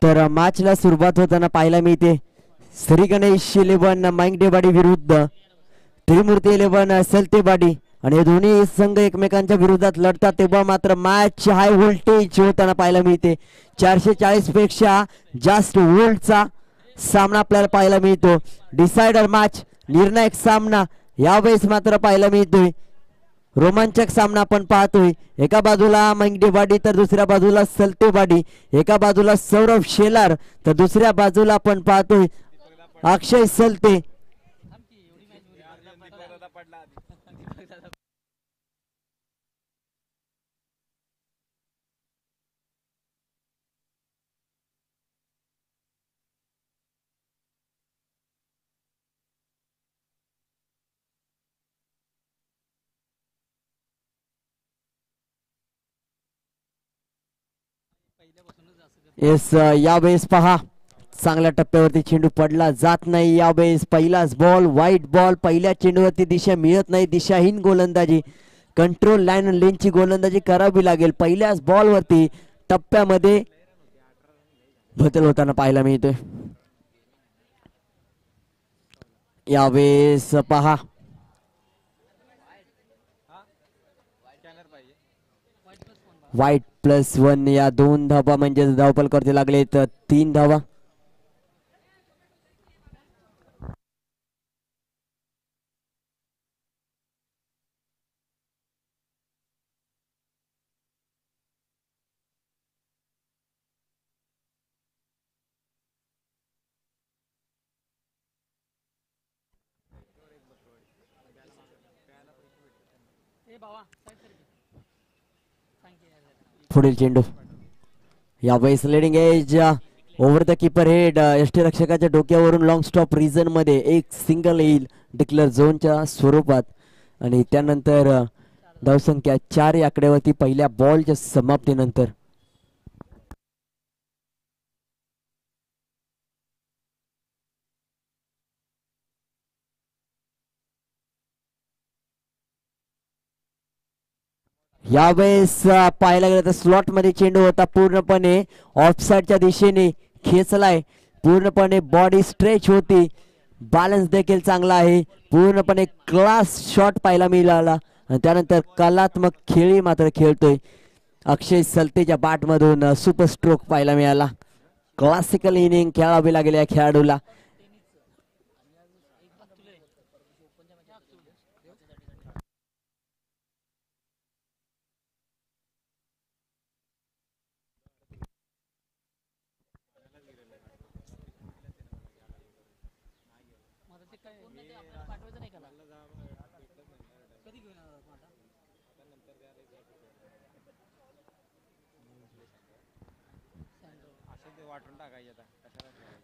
तर मॅचला सुरुवात होताना पाहायला मिळते श्री गणेश 11 मांगडेवाडी विरुद्ध त्रिमूर्ती 11 सलतेवाडी आणि हे दोन्ही संघ एकमेकांच्या विरोधात लढतात तेव्हा मात्र मॅच हाय व्होल्टेज होताना पाहायला मिळते 440 पेक्षा जास्त वोल्टचा सामना आपल्याला पाहायला मिळतो डिसायडर मॅच निर्णायक सामना यावेळेस मात्र पाहायला मिळतोय रोमांचक सामना आपण पाहतोय एका बाजूला मंगडेवाडी तर दुसऱ्या बाजूला सलतेवाडी एका बाजूला सौरभ शेलार तर दुसऱ्या बाजूला आपण पाहतोय अक्षय सलते येस यावेळेस पहा चांगल्या टप्प्यावरती चेंडू पडला जात नाही यावेळेस पहिलाच बॉल वाईट बॉल पहिल्या चेंडूवरती दिशा मिळत नाही दिशाहीन गोलंदाजी कंट्रोल लाईन लेनची गोलंदाजी करावी लागेल पहिल्याच बॉलवरती टप्प्यामध्ये बदल होताना पाहायला मिळतोय यावेळेस पहा वाईट +1 या 2 धावा म्हणजे धावपल करते लागले तर 3 धावा पुढील चेंडू यावेळेस leading edge over the keeper head यष्टीरक्षकाच्या डोक्यावरून लॉंग स्टॉप रिजन मध्ये एक सिंगल येईल डिक्लेअर झोनच्या स्वरूपात आणि त्यानंतर धावसंख्या 4 या आकड्यावरती पहिल्या बॉलच्या समाप्तीनंतर यावेळेस पाहायला गेलं तर स्लॉट मध्ये चेंडू होता पूर्णपणे ऑफसाइडच्या दिशेने खेचलाय पूर्णपणे बॉडी स्ट्रेच होती बॅलन्स देखील चांगला आहे पूर्णपणे क्लास शॉट पाहायला मिळाला आणि त्यानंतर कलात्मक खेळी मात्र खेळतोय अक्षय सलतेच्या बॅट मधून सुपर स्ट्रोक पाहायला मिळाला क्लासिकल इनिंग खेळावी लागेल या खेळाडूला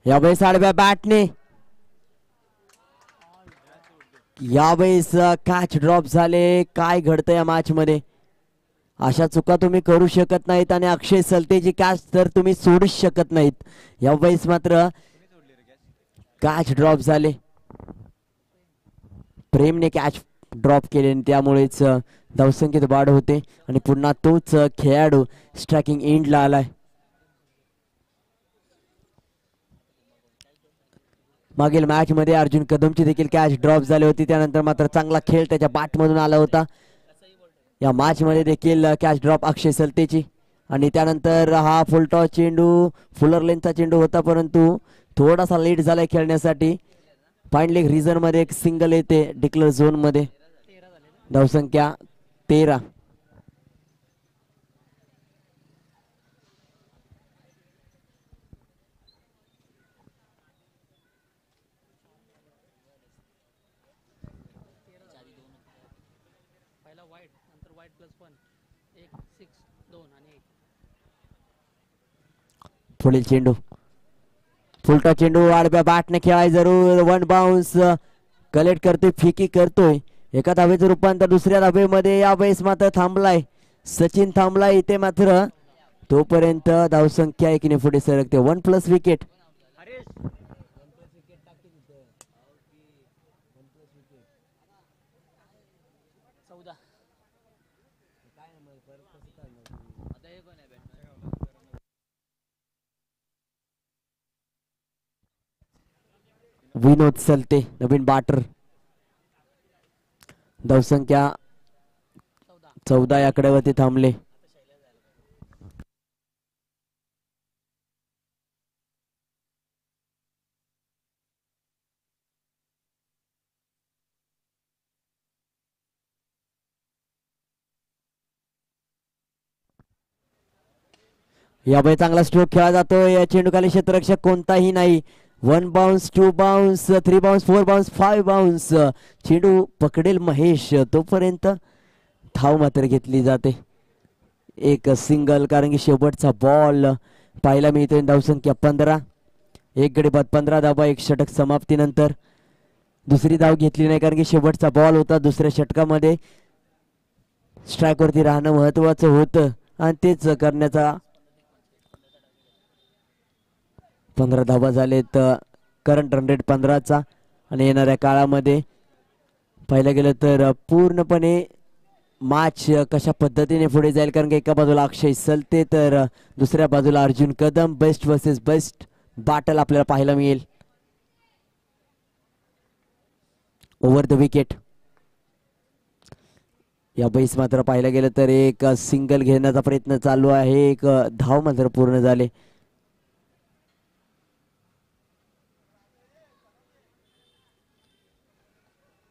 यावेळेस आडव्या बॅटने यावेळेस कॅच ड्रॉप झाले काय घडतं या मॅच मध्ये अशा चुका तुम्ही करू शकत नाहीत आणि अक्षय सलतेची कॅच तर तुम्ही सोडूच शकत नाहीत यावेळेस मात्र कॅच ड्रॉप झाले प्रेमने कॅच ड्रॉप केले आणि त्यामुळेच धावसंख्येत वाढ होते आणि पुन्हा तोच खेळाडू स्ट्रायकिंग एंडला आलाय मागील मॅच मध्ये अर्जुन कदमची देखील कॅच ड्रॉप झाली होती त्यानंतर मात्र चांगला खेळ त्याच्या बॅट मधून आला होता या मॅच मध्ये देखील कॅच ड्रॉप अक्षय सलतेची आणि त्यानंतर हा फुलटॉस चेंडू फुलर लेनचा चेंडू होता परंतु थोडासा लेट झालाय खेळण्यासाठी फाईन लेग रिजन मध्ये एक सिंगल येते डिक्लेअर झोन मध्ये धावसंख्या 13 पुढील चेंडू फुलटा चेंडू आडव्या बॅटने खेळाय जरूर वन बाउन्स कलेक्ट करतोय फिकी करतोय एका धावेचं रूपांतर दुसऱ्या धावेमध्ये यावेळेस मात्र थांबलाय सचिन थांबलाय इथे मात्र तोपर्यंत धावसंख्या एकीने पुढे सरकते 1+ विकेट विनोद सलते नवीन बॅटर. धावसंख्या 14 या आकड्यावरती थांबले. यामुळे चांगला स्ट्रोक खेळला जातोय. या चेंडू खाली क्षेत्ररक्षक कोणताही नाही. 1 bounce, 2 bounce, 3 bounce, 4 bounce, 5 bounce. चेंडू पकडेल महेश तोपर्यंत धाव मात्र घेतली जाते. एक सिंगल, कारण की शेवटचा बॉल पाहायला मिळतोय. धावसंख्या 15, एक गडी बाद 15 धावा, एक षटक समाप्तीनंतर. दुसरी धाव घेतली नाही कारण की शेवटचा बॉल होता. दुसऱ्या षटकामध्ये स्ट्राईक वरती राहणं महत्वाचं होतं आणि तेच करण्याचा 15 धावा झालेत. करंट रन रेट 15चा. आणि येणाऱ्या काळामध्ये पाहिलं गेलं तर पूर्णपणे मॅच कशा पद्धतीने पुढे जाईल, कारण की एका बाजूला अक्षय सलते तर दुसऱ्या बाजूला Arjun Kadam. Best versus best battle आपल्याला पाहायला मिळेल. Over the wicket. या बैस मात्र पाहायला गेलं तर एक सिंगल घेण्याचा प्रयत्न चालू आहे. एक धाव मात्र पूर्ण झाले.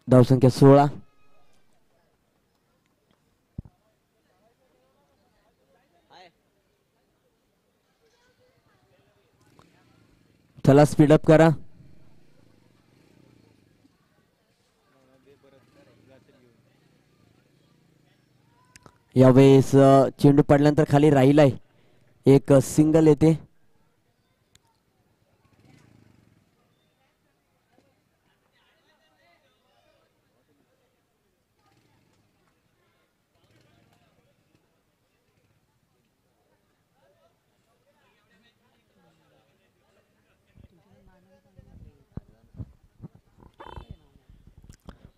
धावसंख्या 16. चला स्पीडअप करा. यावेळेस चेंडू पडल्यानंतर खाली राहिलाय. एक सिंगल येते.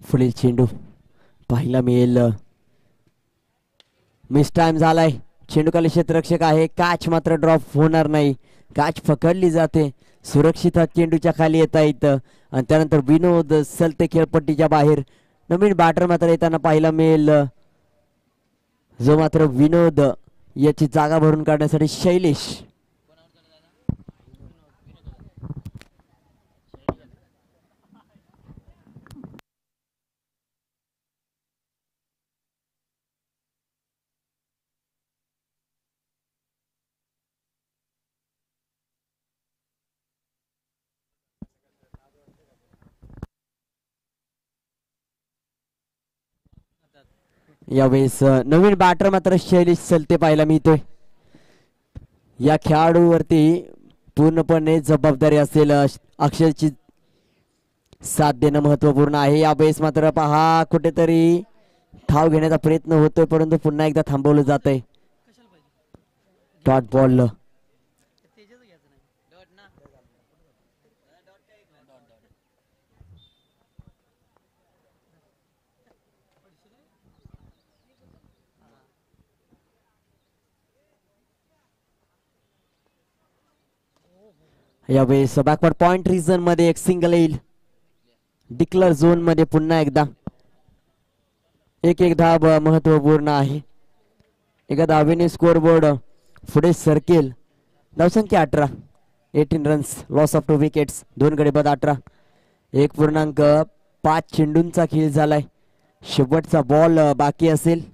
पुढील चेंडू पाहायला मिळेल. मिस टाइम झालाय. चेंडू खाली क्षेत्ररक्षक आहे. कॅच मात्र ड्रॉप होणार नाही. कॅच पकडली जाते. सुरक्षित चेंडूच्या खाली येता येतं. आणि त्यानंतर विनोद सलते खेळपट्टीच्या बाहेर. नवीन बॅटर मात्र येताना पाहायला मिळेल, जो मात्र विनोद याची जागा भरून काढण्यासाठी शैलेश. यावेळेस नवीन बॅटर मात्र शैलेश सलते पाहायला मिळतोय. या खेळाडूवरती पूर्णपणे जबाबदारी असेल. अक्षयची साथ देणं महत्वपूर्ण आहे. यावेळेस मात्र पहा कुठेतरी धाव घेण्याचा प्रयत्न होतोय, परंतु पुन्हा एकदा थांबवलं जात आहे. Dot ball. यावेळेस बॅकवर्ड पॉइंट रिजन मध्ये एक सिंगल येईल. डिक्लर झोन मध्ये पुन्हा एकदा एक धाव महत्वपूर्ण आहे. एका धावेने स्कोरबोर्ड पुढे सरकेल. धावसंख्या 18, 18 रन्स, लॉस ऑफ 2 विकेट्स, 2 गडी बाद 18. 1.5 चेंडूंचा खेळ झालाय. शेवटचा बॉल बाकी असेल.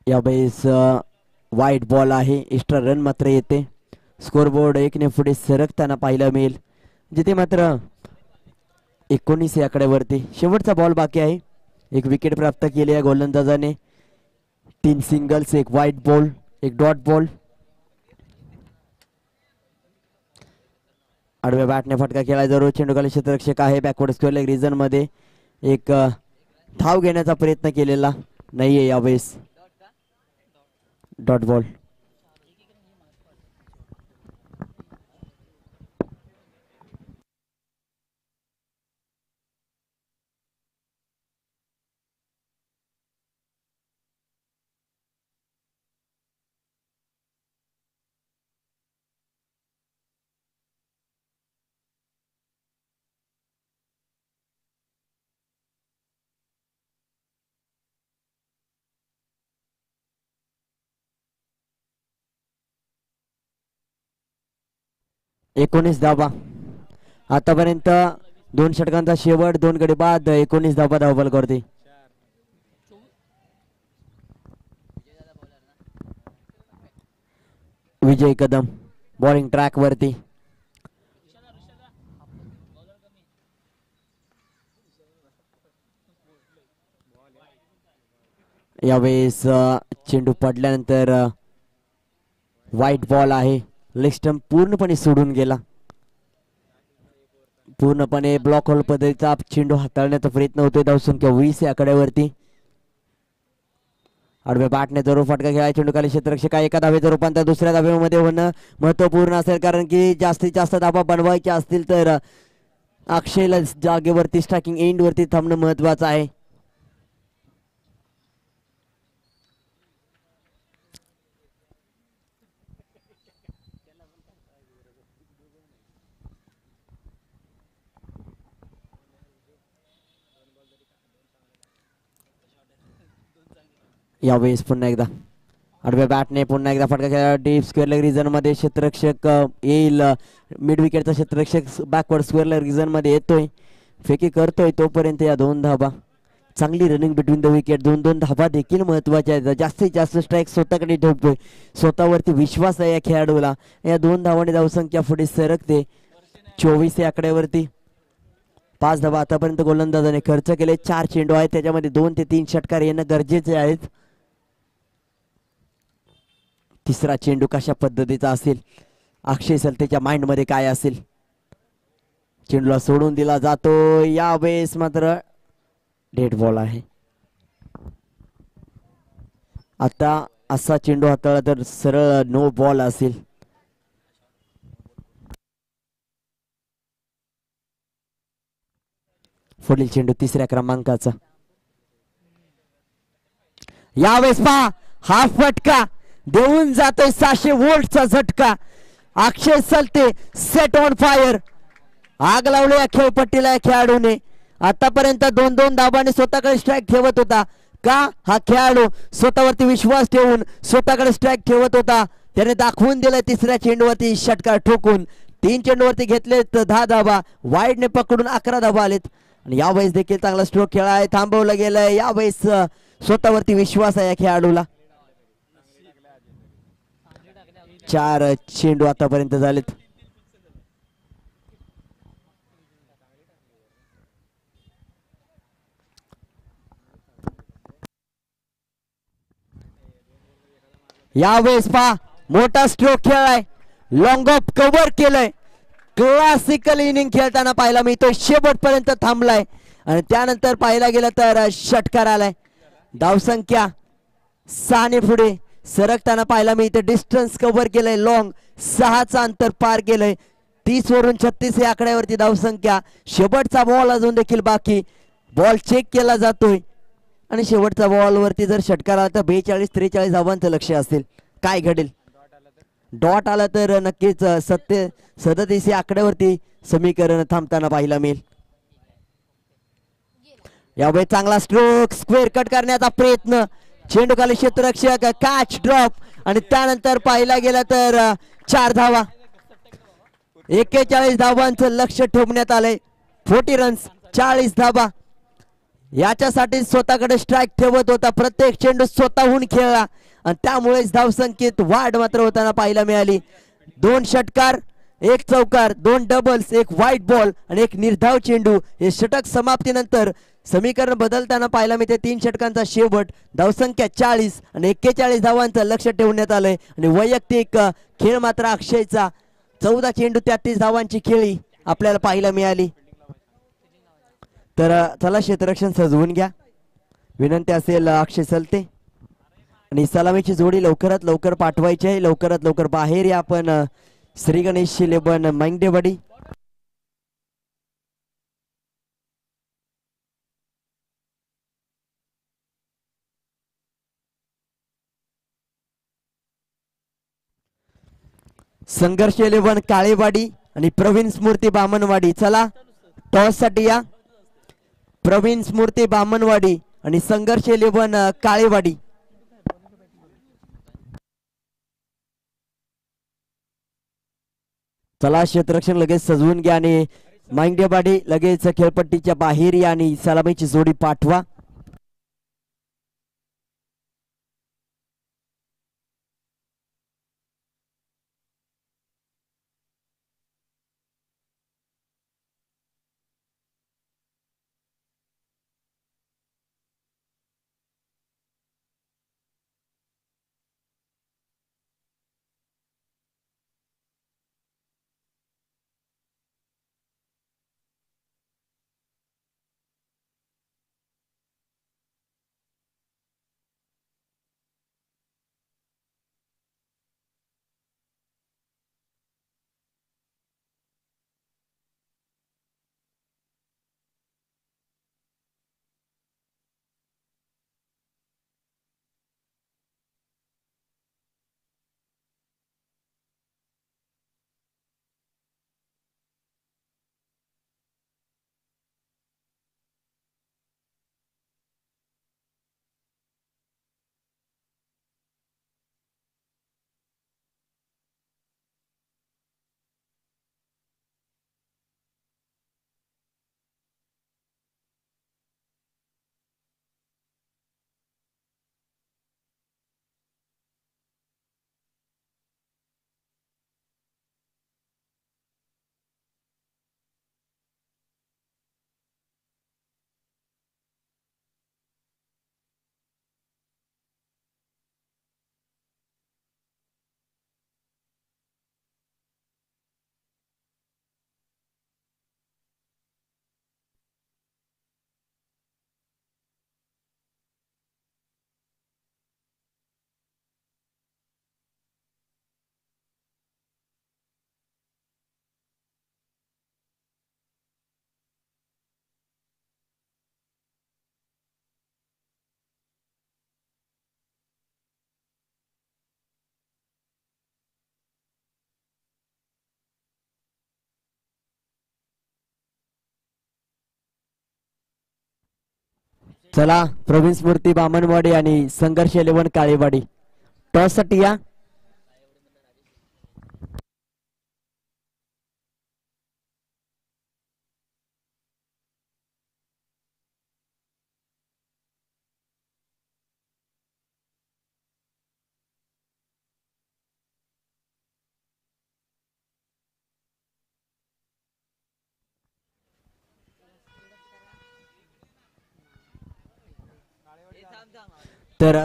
यावेळेस वाईट बॉल आहे. एक्स्ट्रा रन मात्र येते. स्कोरबोर्ड 1 ने पुढे सरकताना पाहायला मिळेल, जिथे मात्र 19 या आकड्यावरती शेवटचा बॉल बाकी आहे. एक विकेट प्राप्त केली आहे गोलंदाजाने. 3 सिंगल्स, एक वाईट बॉल, एक डॉट बॉल. आडव्या बॅटने फटका खेळायचा जरूर. चेंडू खाली क्षेत्ररक्षक आहे. बॅकवर्ड स्क्वेअर लेग रिजन मध्ये एक धाव घेण्याचा प्रयत्न केलेला नाहीये. यावेळेस डॉट बॉल. 19 धावा आतापर्यंत 2 षटकांचा शेवट 2 गडी बाद 19 धावा धावबल करते. विजय कदम बॉलिंग ट्रॅक वरती. यावेळेस चेंडू पडल्यानंतर व्हाईट बॉल आहे. लेग स्टंप पूर्णपणे सोडून गेला. पूर्णपणे ब्लॉक होल पद्धतीचा चेंडू हाताळण्याचा प्रयत्न होतोय. धावसंख्या 20 या आकड्यावरती. आडव्या बॅटने जरूर फटका खेळायला चेंडू खाली क्षेत्ररक्षक एका धावेचं रूपांतर दुसऱ्या धावेमध्ये होणं महत्वपूर्ण असेल, कारण की जास्तीत जास्त धावा बनवायच्या असतील तर अक्षयला जागेवरती स्ट्रायकिंग एंड वरती थांबणं महत्वाचं आहे. यावेळेस पुन्हा एकदा आडव्या बॅटने पुन्हा एकदा फटका खेळला डीप स्क्वेअर लेग रिजन मध्ये. क्षेत्ररक्षक येईल मिड विकेटचा क्षेत्ररक्षक बॅकवर्ड स्क्वेअर लेग रिजन मध्ये येतोय, फेकी करतोय. तोपर्यंत या 2 धावा. चांगली रनिंग बिटवीन द विकेट. 2-2 धावा देखील महत्वाच्या आहेत. जास्तीत जास्त स्ट्राईक स्वतःकडे ठेवतोय. स्वतःवरती विश्वास आहे या खेळाडूला. या 2 धावांनी धावसंख्या पुढे सरकते 24 या आकड्यावरती. 5 धावा आतापर्यंत गोलंदाजाने खर्च केले. 4 चेंडू आहेत, त्याच्यामध्ये 2 ते 3 षटकार येणं गरजेचे आहेत. तिसरा चेंडू कशा पद्धतीचा असेल, अक्षय सलतेच्या माइंड मध्ये काय असेल. चेंडूला सोडून दिला जातो. यावेळेस मात्र डेड बॉल आहे. आता असा चेंडू हाताळला तर सरळ नो बॉल असेल. पुढील चेंडू 3ऱ्या क्रमांकाचा. यावेळेस पहा हा फटका देऊन जातोय 600 व्होल्टचा झटका. अक्षय सलते सेट ऑन फायर. आग लावली या खेळपट्टीला या खेळाडूने. आतापर्यंत 2-2 धावांनी स्वतःकडे स्ट्राईक ठेवत होता. का हा खेळाडू स्वतःवरती विश्वास ठेवून स्वतःकडे स्ट्राईक ठेवत होता. त्याने दाखवून दिलं 3ऱ्या चेंडूवरती षटकार ठोकून. 3 चेंडूवरती घेतलेत 10 धावा. वाईडने पकडून 11 धावा आलेत. आणि यावेळेस देखील चांगला स्ट्रोक खेळा आहे, थांबवलं गेलंय. यावेळेस स्वतःवरती विश्वास आहे या खेळाडूला. 4 चेंडू आतापर्यंत झालेत. यावेळेस पहा मोठा स्ट्रोक खेळाय, लॉंग ऑफ कव्हर केलंय. क्लासिकल इनिंग खेळताना पाहायला मिळतोय. शेवटपर्यंत थांबलाय आणि त्यानंतर पाहायला गेलं तर षटकार आलाय. धावसंख्या 6 ने पुढे सरकताना पाहायला मिळते. डिस्टन्स कव्हर केलंय, लॉंग 6चा अंतर पार केलंय. 30 वरून 36 या आकड्यावरती धावसंख्या. शेवटचा बॉल अजून देखील बाकी. बॉल चेक केला जातोय आणि शेवटचा बॉल वरती जर षटकार आला तर 42-43 धावांचं लक्ष असेल. काय घडेल? डॉट आला तर नक्कीच 37 या आकड्यावरती समीकरण थांबताना पाहायला मिळेल. यावेळी चांगला स्ट्रोक स्क्वेअर कट करण्याचा प्रयत्न. चेंडू खाली क्षेत्ररक्षक कॅच ड्रॉप आणि त्यानंतर पाहायला गेलं तर 4 धावा. 41 धावांचं लक्ष ठेवण्यात आलंय. 40 रन्स 40 धावा. याच्यासाठी स्वतःकडे स्ट्राईक ठेवत होता. प्रत्येक चेंडू स्वतःहून खेळला आणि त्यामुळेच धावसंख्येत वाढ मात्र होताना पाहायला मिळाली. 2 षटकार 1 चौकार 2 डबल्स 1 व्हाईट बॉल आणि 1 निर्धाव चेंडू. हे षटक समाप्तीनंतर समीकरण बदलताना पाहायला मिळते. 3 षटकांचा शेवट. धावसंख्या 40 आणि 41 धावांचं लक्ष ठेवण्यात आलंय आणि वैयक्तिक खेळ मात्र अक्षयचा 14 चेंडू 33 धावांची खेळी आपल्याला पाहायला मिळाली. तर चला क्षेत्ररक्षण सजवून घ्या विनंती असेल अक्षय सलते. आणि सलामीची जोडी लवकरात लवकर पाठवायची आहे. लवकरात लवकर बाहेर या आपण. श्री गणेश 11 मांगडेवाडी. संघर्ष 11 काळेवाडी आणि प्रवीण स्मृती बामणवाडी. चला टॉस साठी या. प्रवीण स्मृती बामणवाडी आणि संघर्ष 11 काळेवाडी. चला क्षेत्ररक्षण लगेच सजवून घ्या आणि माइंडेबाडी लगेच खेळपट्टीच्या बाहेर या आणि सलामीची जोडी पाठवा. चला प्रवीण स्मृती बामणवाडी आणि संघर्ष 11 काळेवाडी टॉस साठी या. तर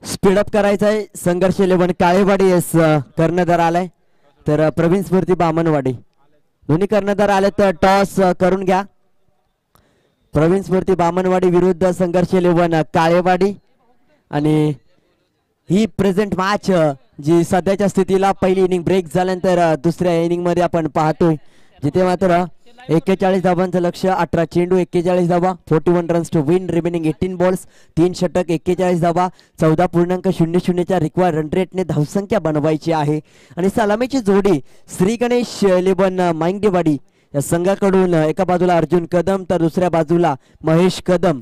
स्पीडअप करायचं आहे. संघर्ष 11 काळेवाडी कर्णधार आलाय. तर प्रवीण स्मृती बामणवाडी दोन्ही कर्णधार आले तर टॉस करून घ्या. प्रवीण स्मृती बामणवाडी विरुद्ध संघर्ष 11 काळेवाडी. आणि ही प्रेझेंट मॅच जी सध्याच्या स्थितीला पहिली इनिंग ब्रेक झाल्यानंतर दुसऱ्या इनिंग मध्ये आपण पाहतोय जिथे मात्र 41 धावांचं लक्ष, 18 चेंडू 41 धावा, 41 runs to win, remaining 18 balls, 3 षटक 41 धावा, 14.00च्या रिक्वायर्ड रन रेटने धावसंख्या बनवायची आहे. आणि सलामीची जोडी श्री गणेश 11 माइंडेवाडी या संघाकडून एका बाजूला अर्जुन कदम तर दुसऱ्या बाजूला महेश कदम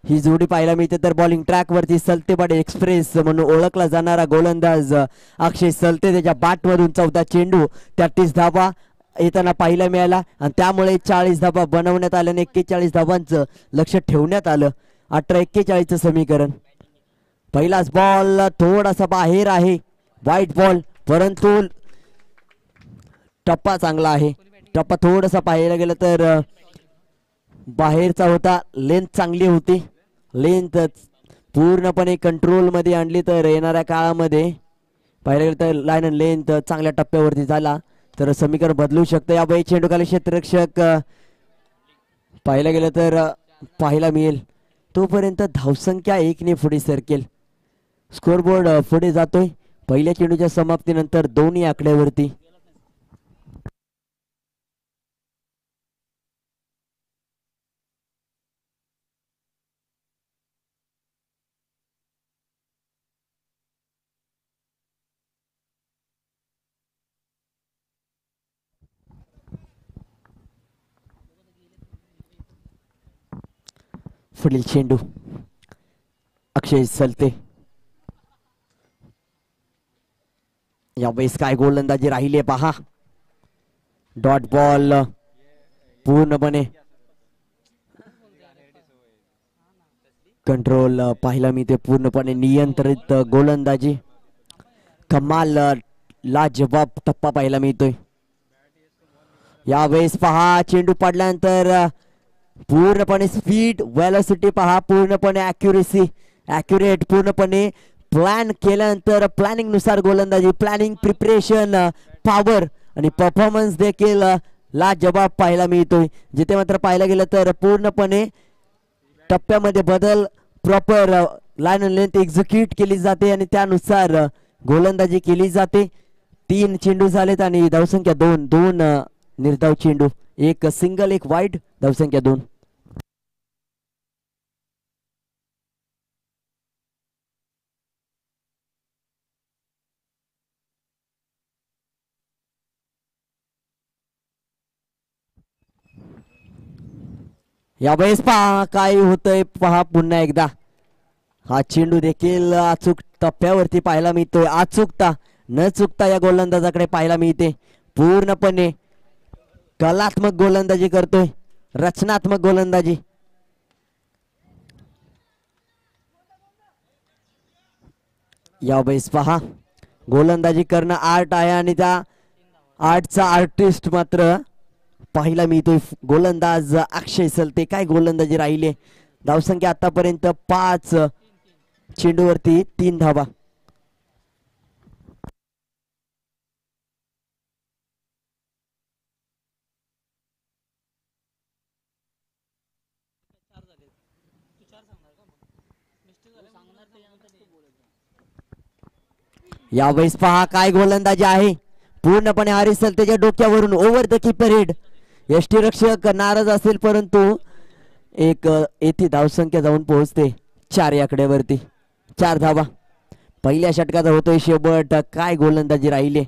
ही जोडी पाहायला मिळते. तर बॉलिंग ट्रॅक वरती सलतेवाडी एक्सप्रेस म्हणून ओळखला जाणारा गोलंदाज अक्षय सलते त्याच्या बॅट मधून 14 चेंडू 33 धावा येताना पाहायला मिळाला आणि त्यामुळे 40 धावा बनवण्यात आल्याने 41 धावांचं लक्ष ठेवण्यात आलं. 18-41चं समीकरण. पहिलाच बॉल थोडासा बाहेर आहे, वाईट बॉल, परंतु टप्पा चांगला आहे. टप्पा थोडासा पाहायला गेलं तर बाहेरचा होता. लेंथ चांगली होती, लेंथ पूर्णपणे कंट्रोल मध्ये आणली तर येणाऱ्या काळामध्ये पाहायला गेलं तर लाईन अँड लेंथ चांगल्या टप्प्यावरती झाला तर समीकरण बदलू शकतं. यावेळी चेंडूखाली क्षेत्ररक्षक पाहायला गेलं तर पाहायला मिळेल तोपर्यंत धावसंख्या 1 ने पुढे सरकेल. स्कोरबोर्ड पुढे जातोय पहिल्या चेंडूच्या समाप्तीनंतर दोन्ही आकड्यावरती. पुढील चेंडू अक्षय सलते यावेळेस काय गोलंदाजी राहिली पहा. डॉट बॉल पूर्णपणे कंट्रोल पाहिला मी ते, पूर्णपणे नियंत्रित गोलंदाजी. कमाल लाजवाब टप्पा पाहायला मिळतोय. यावेळेस पहा चेंडू पडल्यानंतर पूर्णपणे स्पीड वेलोसिटी पहा, पूर्णपणे ॲक्युरेट, पूर्णपणे प्लॅन केल्यानंतर प्लॅनिंग नुसार गोलंदाजी, प्लॅनिंग, प्रिपरेशन, पॉवर आणि परफॉर्मन्स देखील लाजवाब पाहायला मिळतोय. जिथे मात्र पाहायला गेलं तर पूर्णपणे टप्प्यामध्ये बदल, प्रॉपर लाईन लेंथ एक्झिक्यूट केली जाते आणि त्यानुसार गोलंदाजी केली जाते. 3 चेंडू झालेत आणि धावसंख्या 2 निर्धाव चेंडू, एक सिंगल एक वाईड, धावसंख्या 2. यावेळेस पहा काय होतंय पहा पुन्हा एकदा. हा चेंडू देखील अचूक टप्प्यावरती पाहायला मिळतोय. अचूकता न चुकता या गोलंदाजाकडे पाहायला मिळते. पूर्णपणे कलात्मक गोलंदाजी करतोय, रचनात्मक गोलंदाजी. यावेळेस पहा गोलंदाजी करणं आर्ट आहे आणि त्या आर्टचा आर्टिस्ट मात्र पाहायला मिळतोय गोलंदाज अक्षय सलते. काय गोलंदाजी राहिले. धावसंख्या आतापर्यंत 5 चेंडूवरती 3 धावा. यावेळेस पहा काय गोलंदाजी आहे. पूर्णपणे हरीश सलतेच्या डोक्यावरून ओव्हर द कीपर हेड. यष्टीरक्षक नाराज असेल परंतु एक येथे धावसंख्या जाऊन पोहोचते 4 या आकड्यावरती. 4 धावा पहिल्या षटकाचा होतोय शेवट. काय गोलंदाजी राहिली.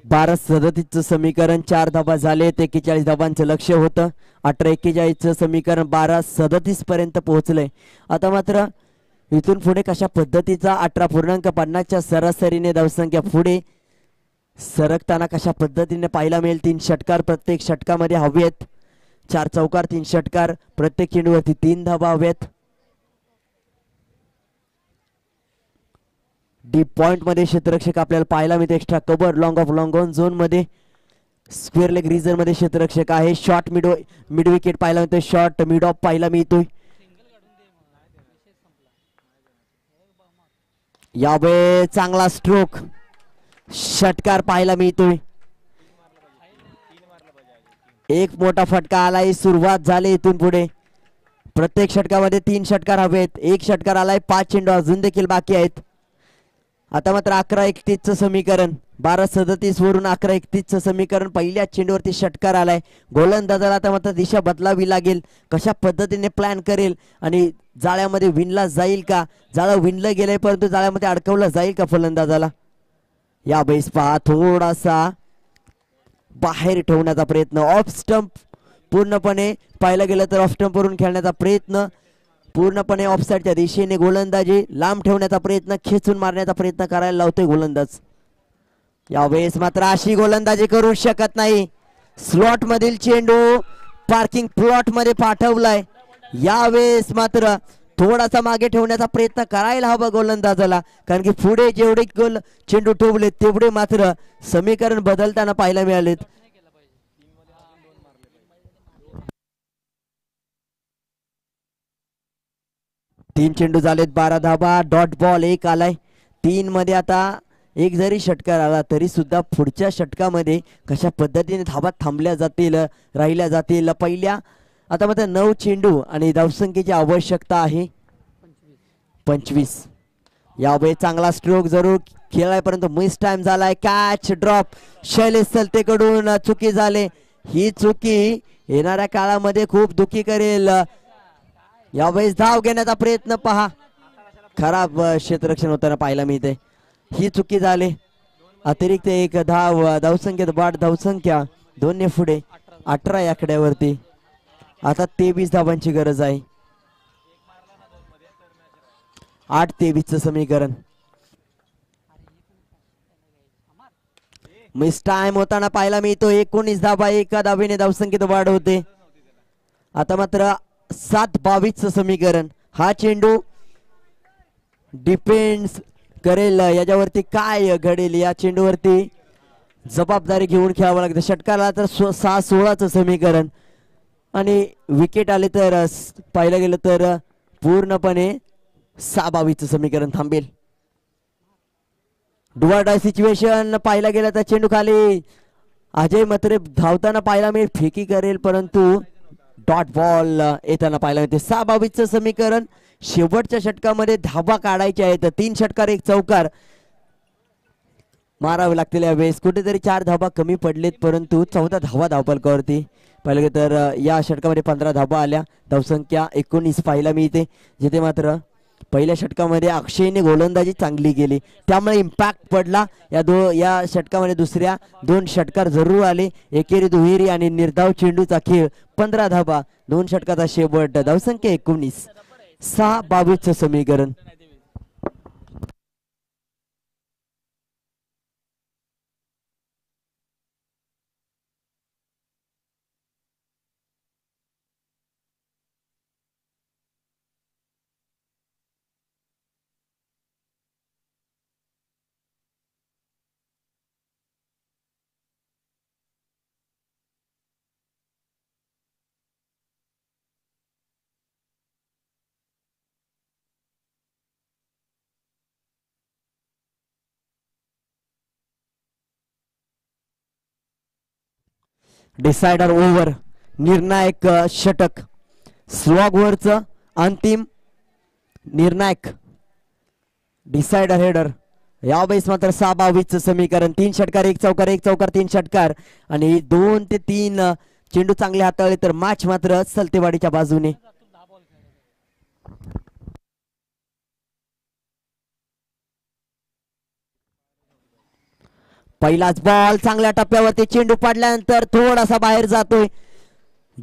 बारा 37चं समीकरण 4 धावा झाले. 41 धावांचं लक्ष होतं. 18-41चं समीकरण 12-37 पर्यंत पोहोचलंय. आता मात्र इथून पुढे कशा पद्धतीचा 18.50च्या सरासरीने धावसंख्या पुढे सरकताना कशा पद्धतीने पाहायला मिळेल. 3 षटकार प्रत्येक षटकामध्ये हवेत. 4 चौकार 3 षटकार, प्रत्येक चेंडूवरती 3 धावा हवेत. डीप पॉइंट मध्ये क्षेत्ररक्षक आपल्याला पाहायला मिळते. Extra cover long of long on zone मध्ये स्क्वेअर लेग रिजन मध्ये क्षेत्ररक्षक आहे. शॉर्ट मिड विकेट पाहायला मिळतोय. शॉर्ट मिड ऑफ पाहायला मिळतोय. यावेळी चांगला स्ट्रोक षटकार पाहायला मिळतोय. एक मोठा फटका आलाय. सुरुवात झाली. इथून पुढे प्रत्येक षटकामध्ये 3 षटकार हवेत. 1 षटकार आलाय. 5 चेंडू अजून देखील बाकी आहेत. आता मात्र 11-31चं समीकरण 12-37 वरून 11-31चं समीकरण. पहिल्या चेंडूवरती षटकार आलाय. गोलंदाजाला आता मात्र दिशा बदलावी लागेल. कशा पद्धतीने प्लॅन करेल आणि जाळ्यामध्ये विणला जाईल का. जाळं विणलं गेलंय परंतु जाळ्यामध्ये अडकवलं जाईल का फलंदाजाला. या बेस पहा थोडासा बाहेर ठेवण्याचा प्रयत्न. ऑफ स्टंप पूर्णपणे पाहायला गेलं तर ऑफ स्टंप वरून खेळण्याचा प्रयत्न. पूर्णपणे ऑफसाईडच्या दिशेने गोलंदाजी लांब ठेवण्याचा प्रयत्न, खेचून मारण्याचा प्रयत्न करायला लावतोय गोलंदाज. यावेळेस मात्र अशी गोलंदाजी करू शकत नाही. स्लॉट मधील चेंडू पार्किंग प्लॉट मध्ये पाठवलाय. यावेळेस मात्र थोडासा मागे ठेवण्याचा प्रयत्न करायला हवा गोलंदाजाला, कारण की पुढे जेवढे गोल चेंडू ठेवले तेवढे मात्र समीकरण बदलताना पाहायला मिळालेत. तीन चेंडू झालेत. 12 धावा. डॉट बॉल 1 आलाय. 3 मध्ये आता एक जरी षटकार आला तरी सुद्धा पुढच्या षटकामध्ये कशा पद्धतीने धावा थांबल्या जातील, राहिल्या जातील. पहिल्या आता मात्र 9 चेंडू आणि धावसंख्येची आवश्यकता आहे 25. यावेळी चांगला स्ट्रोक जरूर खेळाय परंतु मिस टाइम झालाय. कॅच ड्रॉप शैलेश सलतेकडून चुकी झाले. ही चुकी येणाऱ्या काळामध्ये खूप दुखी करेल. यावेळेस धाव घेण्याचा प्रयत्न पहा. खराब क्षेत्ररक्षण होताना पाहायला मिळते. ही चुकी झाली. अतिरिक्त 1 धाव. धावसंख्येत वाढ. धावसंख्या 2 ने पुढे 18 या आकड्यावरती. आता 23 धावांची गरज आहे. 8-23 समीकरण. मिस टाइम होताना पाहायला मिळतो. 19 धावा, एका धावेने धावसंख्येत वाढ होते. आता मात्र 7-22 समीकरण. हा चेंडू डिपेंड्स करेल याच्यावरती काय घडेल. या चेंडूवरती जबाबदारी घेऊन खेळावं लागतं. षटकाला तर 6-16 समीकरण आणि विकेट आले तर पाहिलं गेलं तर पूर्णपणे 6-22 समीकरण थांबेल. डुआडाय सिच्युएशन पाहायला गेलं तर चेंडू खाली. अजय मत्रे धावताना पाहायला मिळेल. फेकी करेल परंतु डॉट बॉल येताना पाहायला मिळते. 6-22 समीकरण. शेवटच्या षटकामध्ये धावा काढायच्या आहेत. 3 षटकार 1 चौकार मारावे लागतील यावेळेस. कुठेतरी 4 धावा कमी पडलेत परंतु 14 धावा धावफलकावरती. पाहिलं तर या षटकामध्ये 15 धावा आल्या. धावसंख्या 19 पाहायला मिळते. जिथे मात्र पहिल्या षटकामध्ये अक्षयने गोलंदाजी चांगली केली त्यामुळे इम्पॅक्ट पडला. या षटकामध्ये दुसऱ्या 2 षटकार जरूर आले. एकेरी दुहेरी आणि निर्धाव चेंडूचा खेळ. 15 धावा 2 षटकाचा शेवट. धावसंख्या 19. 6-22 समीकरण. डिसायडर ओव्हर. निर्णायक षटक. स्लॉग ओव्हरचं अंतिम निर्णायक डिसायडर हेडर. यावेळेस मात्र 6-22 समीकरण. 3 षटकार 1 चौकार 1 चौकार 3 षटकार आणि 2 ते 3 चेंडू चांगले हाताळले तर मॅच मात्र सलतेवाडीच्या बाजूने. पहिलाच बॉल चांगल्या टप्प्यावरती. चेंडू पडल्यानंतर थोडासा बाहेर जातोय.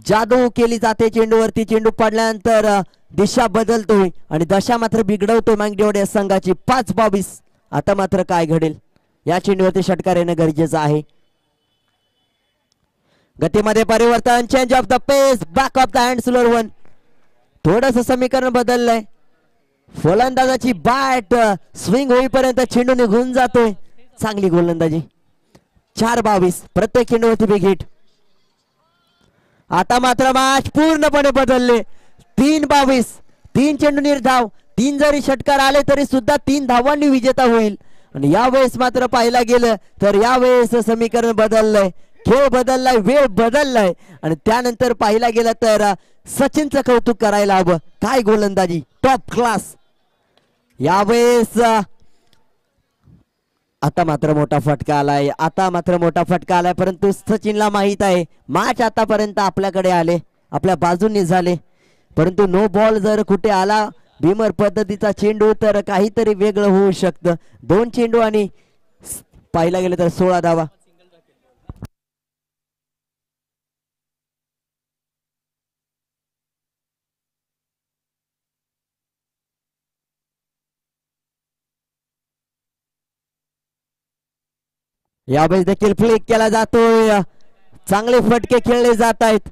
जादू केली जाते चेंडूवरती. चेंडू पडल्यानंतर दिशा बदलतोय आणि दशा मात्र बिघडवतोय मांगदेवाडी संघाची. 5-22. आता मात्र काय घडेल. या चेंडूवरती षटकार येणं गरजेचं आहे. गतीमध्ये परिवर्तन. Change of the pace. Back of the hand slower one. थोडस समीकरण बदललंय. फलंदाजाची बॅट स्विंग होईपर्यंत चेंडू निघून जातोय. चांगली गोलंदाजी. 4-22. प्रत्येक चेंडूवरती बिग हिट. आता मात्र मॅच पूर्णपणे बदलले. 3-22. 3 चेंडू निर्धाव. 3 जरी षटकार आले तरी सुद्धा 3 धावांनी विजेता होईल. आणि यावेळेस मात्र पाहायला गेलं तर यावेळेस समीकरण बदललंय. खेळ बदललाय. वेळ बदललाय आणि त्यानंतर पाहायला गेलं तर सचिनचं कौतुक करायला हवं. काय गोलंदाजी. Top class. यावेळेस आता मात्र मोठा फटका आलाय. आता मात्र मोठा फटका आलाय परंतु सचिनला माहित आहे मॅच आतापर्यंत आपल्याकडे आले आपल्या बाजूने झाले परंतु नो बॉल जर कुठे आला भीमर पद्धतीचा चेंडू तर काहीतरी वेगळं होऊ शकतं. 2 चेंडू आणि पाहायला गेलं तर 16 धावा. यावेळेस देखील फ्लिक केला जातोय. चांगले फटके खेळले जात आहेत.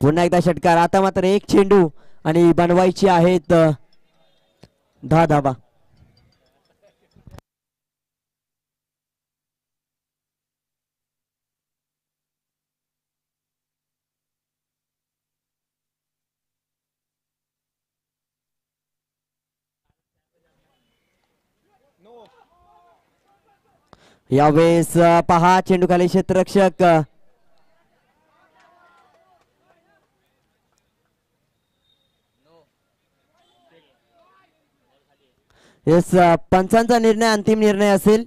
पुन्हा एकदा षटकार. आता मात्र 1 चेंडू आणि बनवायची आहेत 10 धावा. यावेळेस पहा चेंडू खाली क्षेत्ररक्षक येस. पंचांचा निर्णय अंतिम निर्णय असेल.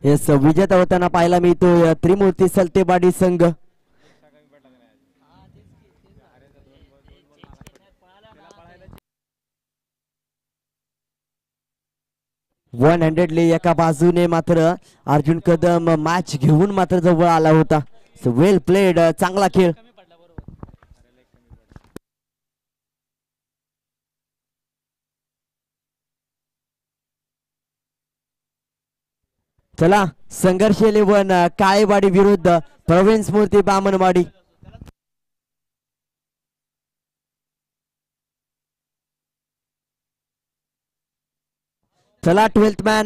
येस विजेता होताना पाहायला मिळतो त्रिमूर्ती सलतेबाडी संघ. वन हंड्रेडली एका बाजूने मात्र अर्जुन कदम मॅच घेऊन मात्र जवळ आला होता. वेल प्लेड, चांगला खेळ. चला संघर्ष 11 काळेवाडी विरुद्ध प्रवीण स्मृती बामणवाडी. चला 12th मॅन